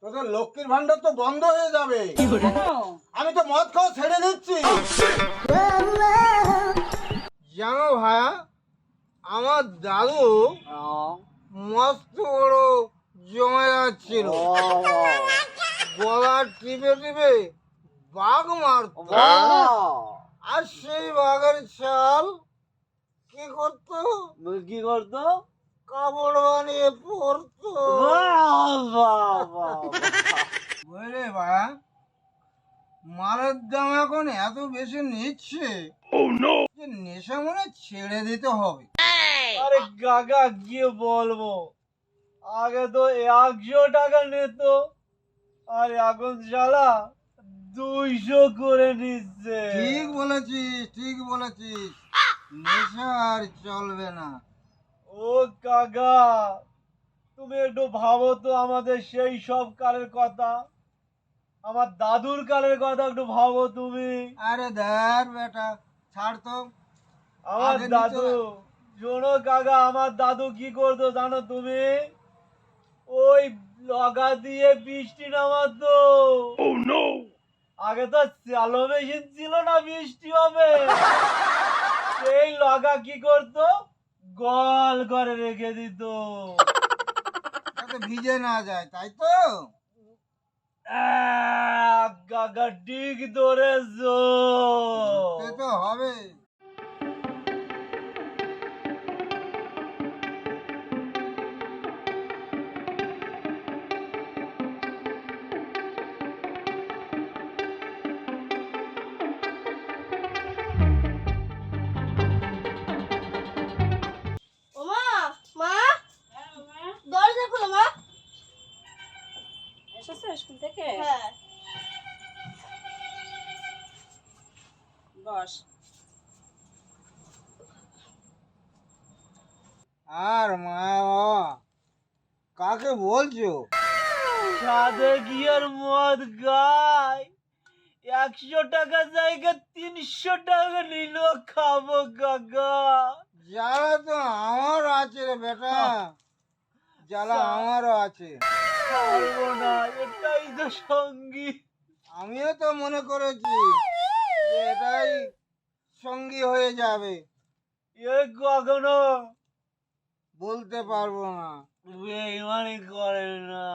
তোদের লক্ষ্মীর ভান্ডার তো বন্ধ হয়ে যাবে। কেন? আমি তো মদ খাওয়া ছেড়ে দিচ্ছি। জানো ভাইয়া, আমার দাদু মস্ত বড় জমে যাচ্ছিল, গলা টিপে টিপে বাঘ মারত, আর সেই বাঘের চাল কি করতো? কি করতো? কাপড় বানিয়ে পরতো। বুঝলে ভাইয়া, মালের দাম এখন এত বেশি নিচ্ছে যে নেশা মনে ছেড়ে দিতে হবে। আরে কাকা কি বলবো, আগে তো 100 টাকা নিত, আর এখন শালা 200 করে নিচ্ছে। ঠিক বলেছিস, ঠিক বলেছিস, নেশা আর চলবে না। ও কাকা, তুমি একটু ভাবো তো আমাদের সেই সব কালের কথা, আমার দাদুর কালের কথা একটু ভাবো তুমি। আরে ধ্যার বেটা, ছাড় তো। আমার আগে দাদু, নিচে- শোনো কাকা, আমার দাদু কি করতো জানো তুমি? ওই লগা দিয়ে বৃষ্টি নামাতো। আগে তো চালো মেশিন ছিল না, বৃষ্টি হবে সেই লগা কি করতো, গল করে রেখে দিত, যাতে ভিজে না যায়, তাই তো? কাকা ঠিক ধরেছো। সে তো হবে। ওমা, মা, দরজা খোলো মা। এসেছে স্কুল থেকে? হ্যাঁ, বস। আর মা বাবা, কাকে বলছো? সাদে গিয়ার মদ গায়, 100 টাকা জায়গা 300 টাকা নিল, খাবো কাকা। জ্বালা তো আমার আছে রে বেটা, জ্বালা আমারও আছে। খাবো না, এটাই তো সঙ্গী। আমিও তো মনে করেছি যে এটাই সঙ্গী হয়ে যাবে, এ কখনো বলতে পারবো না। বেইমানি করে না।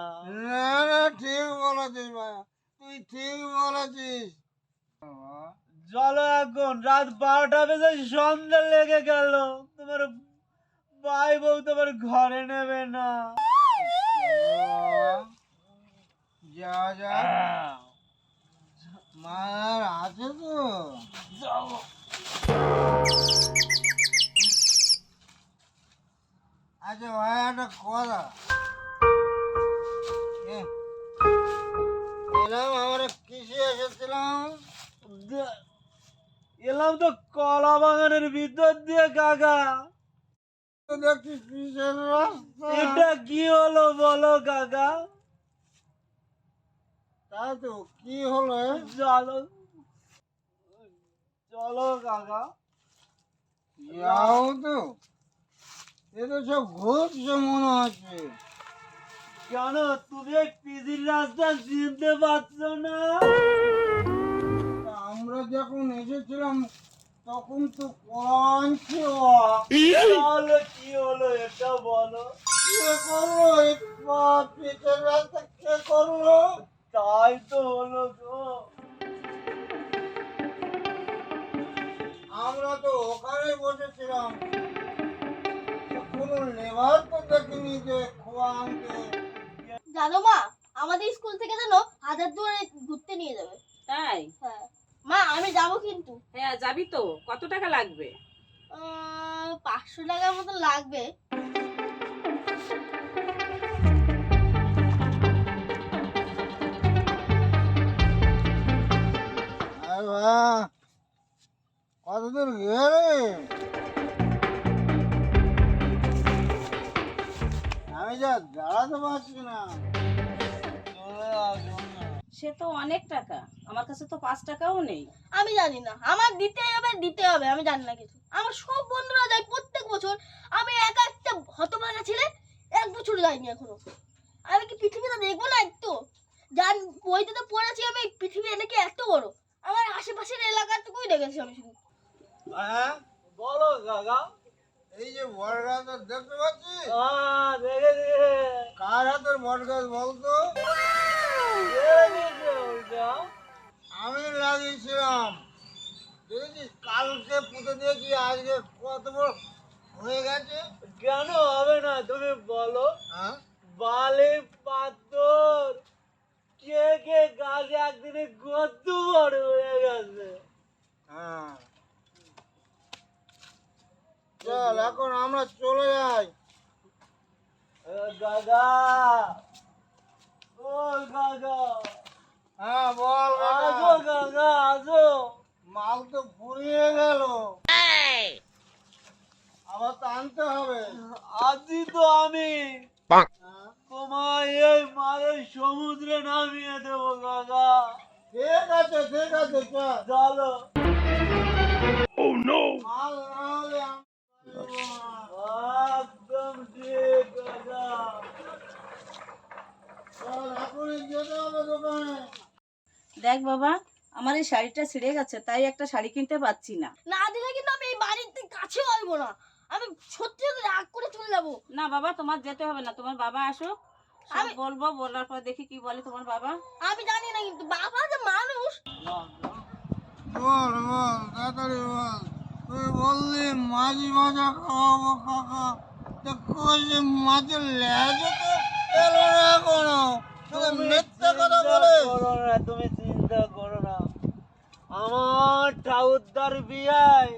না না, ঠিক বলেছিস ভাইয়া, তুই ঠিক বলেছিস। চলো, এখন রাত 12টা বেজে সন্ধ্যা লেগে গেল, তোমার ভাই বউ তোমার ঘরে নেবে না। যা যা, মার আছে তো। আচ্ছা ভাই, একটা কথা, এ, এলাম আমরা কিসে এসেছিলাম? এলাম তো কলা বাগানের ভিতর দিয়ে কাকা। তো দেখছি কিসের রাস্তা। এটা কি হলো বলো কাকা? তাই তো, কি হলো? চলো, চলো কাকা। যাও তো, এ তো সব ঘুরছে মনে হচ্ছে। কেন, তুমি এই পিজির রাস্তা চিনতে পারছো না? তা আমরা যখন এসেছিলাম তখন তো কোন ছিল। তাহলে কি হলো এটা বলো। কে করলো এই পিচের রাস্তা, কে করলো? তাই তো হলো গো। আমরা তো ওখানে বসেছিলাম, কোনো লেবার তো দেখিনি যে খোয়া আনতে। জানো মা, আমাদের স্কুল থেকে জানো হাজারদুয়ারি ঘুরতে নিয়ে যাবে। তাই? হ্যাঁ মা, আমি যাবো কিন্তু। হ্যাঁ যাবি তো, কত টাকা লাগবে? 500 টাকার মতো লাগবে। আরে বাহ, কতদূর গেলে? আমি যা দাঁড়াতে পারছি না। সে তো অনেক টাকা, আমার কাছে তো 5 টাকাও নেই। আমি জানি না, আমার দিতেই হবে, দিতে হবে, আমি জানি না কিছু। আমার সব বন্ধুরা যায় প্রত্যেক বছর, আমি একা একটা হতভাগা ছেলে 1 বছর যাইনি এখনো। আমি কি পৃথিবীটা দেখবো না একটু? জান, বইতে তো পড়েছি আমি পৃথিবী নাকি এত বড়। আমার আশেপাশের এলাকাটুকুই দেখেছি আমি শুধু। হ্যাঁ বলো কাকা। এই যে বট গাছ দেখতে পাচ্ছিস, দেখেছি। কার হাতের বট গাছ বলতো? দেখেছি ওইটা। আমি লাগিয়েছিলাম। দেখেছিস, কালকে পুঁতে দিয়েছি, আজকে কত বড় হয়ে গেছে। কেন হবে না তুমি বলো? হ্যাঁ, বালি পাথর কে কে গাছ একদিনে কত বড় হয়ে গেছে। হ্যাঁ। চল এখন আমরা চলে যাই। দাদা ও দাদা হ্যাঁ বল আসো দাদা আসো। মাল তো ফুরিয়ে গেল, আবার তো আনতে হবে। আছি তো আমি, হ্যাঁ, তোমায় এই মালের সমুদ্রে নামিয়ে দেবো দাদা। ঠিক আছে ঠিক আছে, চল। চলো। মাল না হলে আমি পারবো না। একদম ঠিক দাদা। চল এখনই যেতে হবে দোকানে। দেখ বাবা, আমার এই শাড়িটা ছিঁড়ে গেছে, তাই একটা শাড়ি কিনতে পারছি না। না দিলে কিন্তু আমি এই বাড়িতে কাছেও আসবো না। আমি সত্যি সত্যি রাগ করে চলে যাবো। না বাবা, তোমার যেতে হবে না, তোমার বাবা আসুক, সব আমি- বলবো, বলার পর দেখি কি বলে তোমার বাবা। আমি জানি না, কিন্তু বাবা যে মানুষ। বল বল তাড়াতাড়ি বল। তুই বললি মাছ ভাজা খাওয়াবো কাকা, তো কই যে মাছের লেজও তো এলো না এখনো। তোকে মিথ্যে কথা বলে। তুমি চিন্তা করো না, আমার ঠাউদার বিয়ায়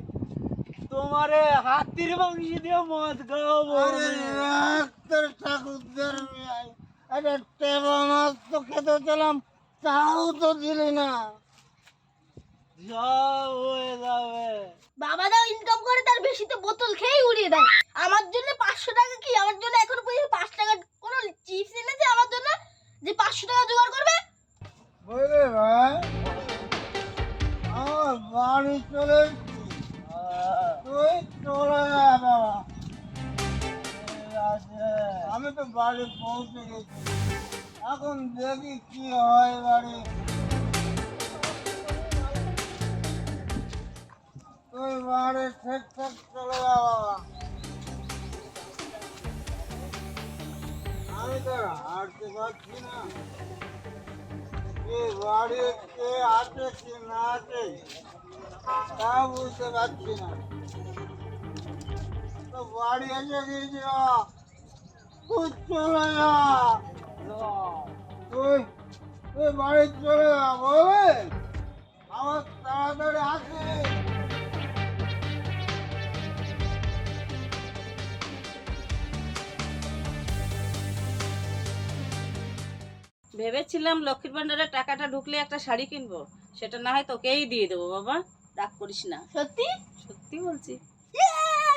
তোমারে হাতির মাংস দিয়ে মদ খাওয়াবো। আরে রাখ তোর ঠাকুরদের বিয়ায়। একটা টেবা মাছ তো খেতে চালাম, তাও তো দিলি না। সব হয়ে যাবে। বাবা দাও ইনকাম করে তার বেশিতে বোতল খেয়ে উড়িয়ে দেয়। আমার জন্য 500 টাকা কি? আমার জন্য এখনো পর্যন্ত 5 টাকা কোনো চিপস এনেছে আমার জন্য যে 500 টাকা জোগাড় করবে? বুঝলি ভাই, আমার বাড়ি চলে এসছি। তুই চলে যা বাবা। ঠিক আছে। আমি তো বাড়ি পৌঁছে গেছি, এখন দেখি কি হয় বাড়ি। তুই বাড়ি ঠিকঠাক চলে যা বাবা। আমি তো হাঁটতে পারছি না, কি বাড়ি কে আছে কি না আছে তা বুঝতে পারছি না। তো বাড়ি এসে গিয়েছি বাবা, তুই চলে যা। তুই তুই বাড়ি চলে যা বলে আমার তাড়াতাড়ি আসি। ভেবেছিলাম লক্ষ্মীর ভান্ডারের টাকাটা ঢুকলে একটা শাড়ি কিনবো, সেটা না হয় তোকেই দিয়ে দেবো বাবা, রাগ করিস না। সত্যি? সত্যি বলছি। Yeah!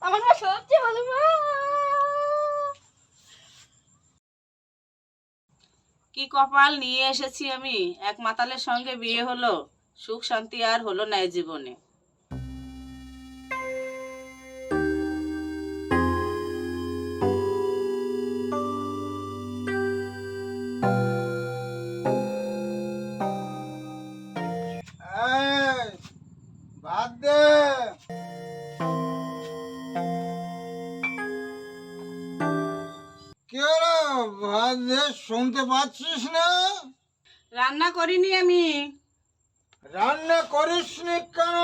আমার মা সবচেয়ে ভালো মা। কি কপাল নিয়ে এসেছি আমি, এক মাতালের সঙ্গে বিয়ে হলো, সুখ শান্তি আর হলো না এই জীবনে। এই, ভাত দে। কি হলো, ভাত দে, শুনতে পাচ্ছিস না? রান্না করিনি আমি। রান্না করিসনি কেন?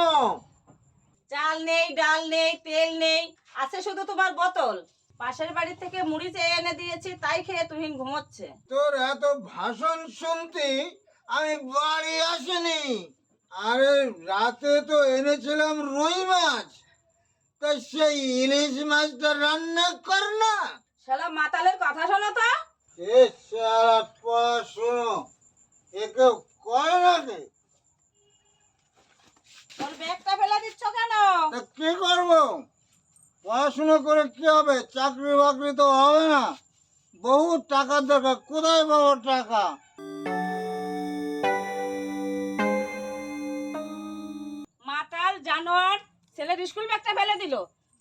চাল নেই, ডাল নেই, তেল নেই, আছে শুধু তোমার বোতল। পাশের বাড়ি থেকে মুড়ি চেয়ে এনে দিয়েছি, তাই খেয়ে তুহিন ঘুমোচ্ছে। তোর এত ভাষণ শুনতে আমি বাড়ি আসিনি। আরে রাতে তো এনেছিলাম রুই মাছ, তা সেই ইলিশ মাছটা রান্না কর না। শালা মাতালের কথা শোনো তো। এ সারা পড়াশুনো একে করে নাকি? ওর ব্যাগটা ফেলে দিচ্ছ কেন? তা কি করবো? পড়াশুনো করে কি হবে? চাকরি বাকরি তো হবে না, বহু টাকার দরকার। কোথায় পাবো টাকা? মাতাল জানোয়ার, ছেলের স্কুল ব্যাগটা ফেলে দিল।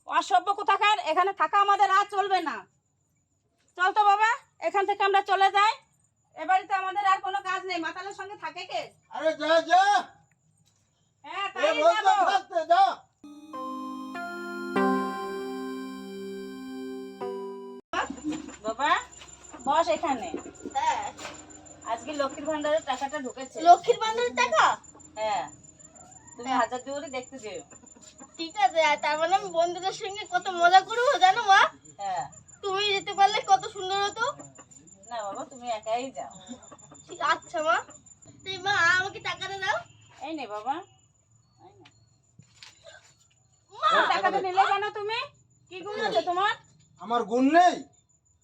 অসভ্য কোথাকার, এখানে থাকা আমাদের আর চলবে না। চল তো বাবা, এখান থেকে আমরা চলে যাই। এ বাড়িতে আমাদের আর কোনো কাজ নেই। মাতালের সঙ্গে থাকে কে? আরে যা যা, হ্যাঁ, এ তাই বলতে যাবো। থাকতে যা। বাবা বস এখানে। হ্যাঁ, আজকে লক্ষ্মীর ভান্ডারের টাকাটা ঢুকেছে। লক্ষ্মীর ভান্ডারের টাকা। হ্যাঁ, তুমি হ্যাঁ। হাজার দুয়ারি দেখতে যেও। ঠিক আছে, আর তার মানে আমি বন্ধুদের সঙ্গে কত মজা করবো জানো মা? হ্যাঁ। তুমি যেতে পারলে কত সুন্দর হতো। না বাবা, তুমি একাই যাও। ঠিক আচ্ছা মা, তুই মা আমাকে টাকাটা দাও। এই নে বাবা, এই নে। মা, টাকাটা নিলে কেন তুমি? কি গুণ আছে তোমার? আমার গুণ নেই?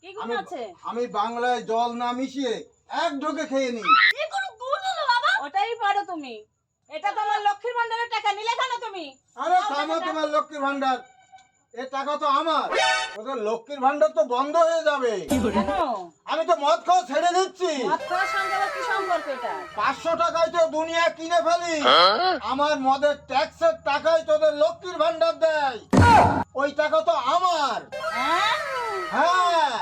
কি গুণ আমি আছে? আমি বাংলায় জল না মিশিয়ে এক ঢোকে খেয়ে নিই। এ কোনো গুণ হলো বাবা? ওটাই পারো তুমি। এটা তোমার লক্ষ্মীর ভান্ডারের টাকা, নিলে কেন তুমি? আরে থামো তোমার লক্ষ্মীর ভান্ডার, এ টাকা তো আমার। ওদের লক্ষ্মীর ভান্ডার তো বন্ধ হয়ে যাবে। কেন? আমি তো মদ খাওয়া ছেড়ে দিচ্ছি। মদ খাওয়ার সঙ্গে আবার কি সম্পর্ক এটা? 500 টাকায় তো দুনিয়া কিনে ফেলি। আমার মদের ট্যাক্সের টাকায় তোদের লক্ষ্মীর ভান্ডার দেয়, ওই টাকা তো আমার। হ্যাঁ? হ্যাঁ,